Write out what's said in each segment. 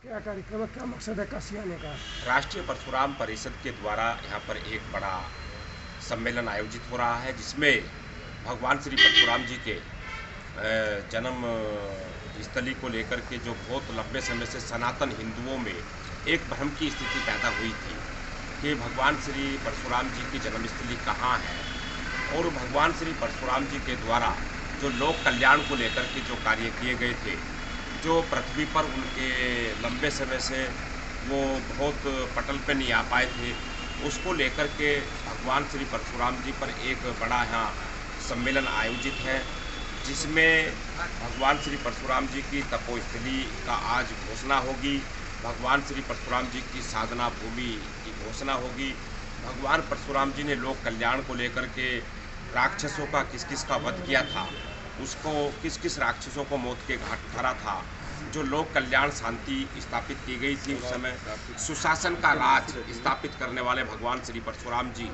क्या कार्यक्रम है, क्या मकसद है काशी आने का? राष्ट्रीय परशुराम परिषद के द्वारा यहाँ पर एक बड़ा सम्मेलन आयोजित हो रहा है, जिसमें भगवान श्री परशुराम जी के जन्म स्थली को लेकर के जो बहुत लंबे समय से सनातन हिंदुओं में एक भ्रम की स्थिति पैदा हुई थी कि भगवान श्री परशुराम जी की जन्मस्थली कहाँ है, और भगवान श्री परशुराम जी के द्वारा जो लोक कल्याण को लेकर के जो कार्य किए गए थे, जो पृथ्वी पर उनके लंबे समय से वो बहुत पटल पे नहीं आ पाए थे, उसको लेकर के भगवान श्री परशुराम जी पर एक बड़ा यहाँ सम्मेलन आयोजित है, जिसमें भगवान श्री परशुराम जी की तपोस्थली का आज घोषणा होगी, भगवान श्री परशुराम जी की साधना भूमि की घोषणा होगी। भगवान परशुराम जी ने लोक कल्याण को लेकर के राक्षसों का किस किस का वध किया था, उसको किस किस राक्षसों को मौत के घाट उतारा था, जो लोक कल्याण शांति स्थापित की गई थी, उस समय सुशासन का राज स्थापित करने वाले भगवान श्री परशुराम जी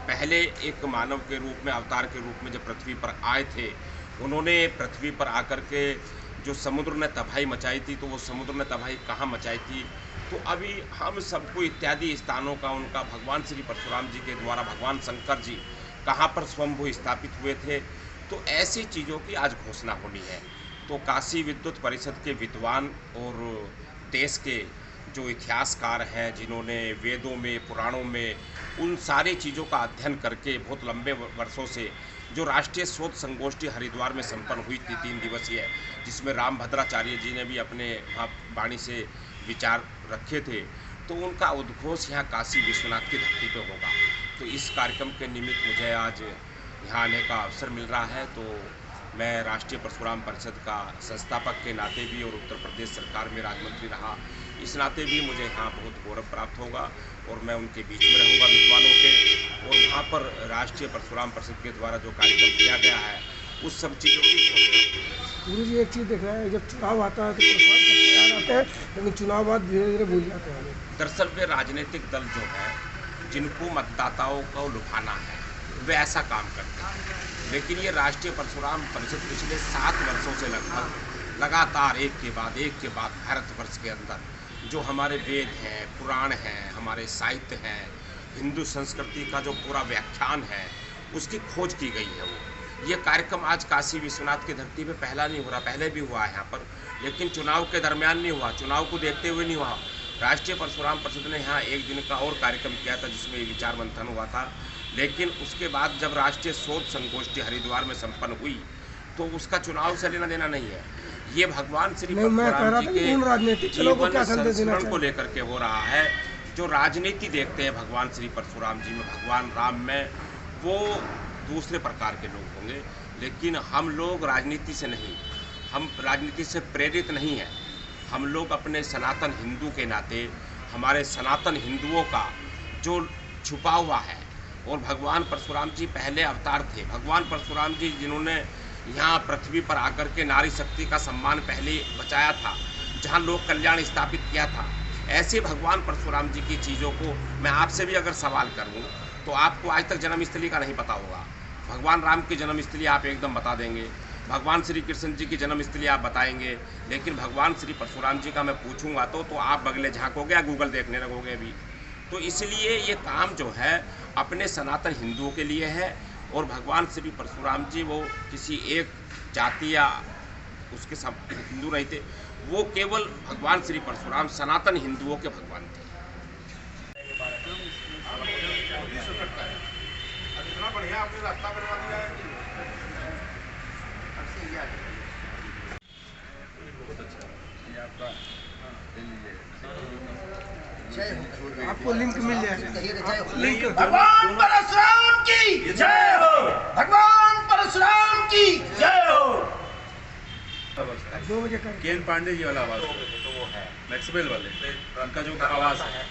पहले एक मानव के रूप में, अवतार के रूप में जब पृथ्वी पर आए थे, उन्होंने पृथ्वी पर आकर के जो समुद्र ने तबाही मचाई थी, तो वो समुद्र ने तबाही कहाँ मचाई थी, तो अभी हम सबको इत्यादि स्थानों का उनका भगवान श्री परशुराम जी के द्वारा भगवान शंकर जी कहाँ पर स्वयंभू स्थापित हुए थे, तो ऐसी चीज़ों की आज घोषणा होनी है। तो काशी विद्युत परिषद के विद्वान और देश के जो इतिहासकार हैं, जिन्होंने वेदों में, पुराणों में उन सारी चीज़ों का अध्ययन करके बहुत लंबे वर्षों से जो राष्ट्रीय शोध संगोष्ठी हरिद्वार में संपन्न हुई थी 3 दिवसीय, जिसमें राम भद्राचार्य जी ने भी अपने वहाँ वाणी से विचार रखे थे, तो उनका उद्घोष यहाँ काशी विश्वनाथ की धरती पे होगा। तो इस कार्यक्रम के निमित्त मुझे आज यहाँ आने का अवसर मिल रहा है। तो मैं राष्ट्रीय परशुराम परिषद का संस्थापक के नाते भी और उत्तर प्रदेश सरकार में राज्य मंत्री रहा, इस नाते भी मुझे यहाँ बहुत गौरव प्राप्त होगा और मैं उनके बीच में रहूँगा विद्वानों के, और वहाँ पर राष्ट्रीय परशुराम परिषद के द्वारा जो कार्यक्रम किया गया है उस सब चीज़ों की। गुरु जी, एक चीज़ देख रहे हैं, जब चुनाव आता है तो प्रसाद सबसे याद आते हैं, लेकिन चुनाव बाद धीरे धीरे भूल जाते हैं। दरअसल वे राजनीतिक दल जो है, जिनको मतदाताओं को लुभाना है, वे ऐसा काम करते हैं, लेकिन ये राष्ट्रीय परशुराम परिषद पिछले 7 वर्षों से लगभग लगातार एक के बाद भारतवर्ष के अंदर जो हमारे वेद हैं, पुराण हैं, हमारे साहित्य हैं, हिंदू संस्कृति का जो पूरा व्याख्यान है, उसकी खोज की गई है। वो ये कार्यक्रम आज काशी विश्वनाथ की धरती पे पहला नहीं हो रहा, पहले भी हुआ है यहाँ पर, लेकिन चुनाव के दरमियान नहीं हुआ, चुनाव को देखते हुए नहीं हुआ। राष्ट्रीय परशुराम परिषद ने यहाँ एक दिन का और कार्यक्रम किया था, जिसमें विचार मंथन हुआ था, लेकिन उसके बाद जब राष्ट्रीय शोध संगोष्ठी हरिद्वार में संपन्न हुई, तो उसका चुनाव से लेना देना नहीं है। ये भगवान श्री परशुराम जी के जीवन संस्मरण को लेकर के हो रहा है। जो राजनीति देखते हैं भगवान श्री परशुराम जी में, भगवान राम में, वो दूसरे प्रकार के लोग होंगे, लेकिन हम लोग राजनीति से नहीं, हम राजनीति से प्रेरित नहीं हैं। हम लोग अपने सनातन हिंदू के नाते, हमारे सनातन हिंदुओं का जो छुपा हुआ है, और भगवान परशुराम जी पहले अवतार थे। भगवान परशुराम जी जिन्होंने यहाँ पृथ्वी पर आकर के नारी शक्ति का सम्मान पहले बचाया था, जहाँ लोक कल्याण स्थापित किया था, ऐसे भगवान परशुराम जी की चीज़ों को मैं आपसे भी अगर सवाल करूँ तो आपको आज तक जन्मस्थली का नहीं पता होगा। भगवान राम की जन्मस्थली आप एकदम बता देंगे, भगवान श्री कृष्ण जी की जन्मस्थली आप बताएंगे, लेकिन भगवान श्री परशुराम जी का मैं पूछूंगा तो आप बगले झाँकोगे या गूगल देखने लगोगे अभी। तो इसलिए ये काम जो है अपने सनातन हिंदुओं के लिए है, और भगवान श्री परशुराम जी वो किसी एक जाति या उसके सब हिंदू नहीं थे, वो केवल भगवान श्री परशुराम सनातन हिंदुओं के भगवान थे। इतना बढ़िया आपने रास्ता बनवा दिया है कि आपको लिंक मिल जाएगा। लिंक भगवान परशुराम की जय हो, भगवान परशुराम की जय हो। 2 बजे का केन पांडे जी वाला आवाज, मैक्सवेल वाले, उनका जो आवाज है।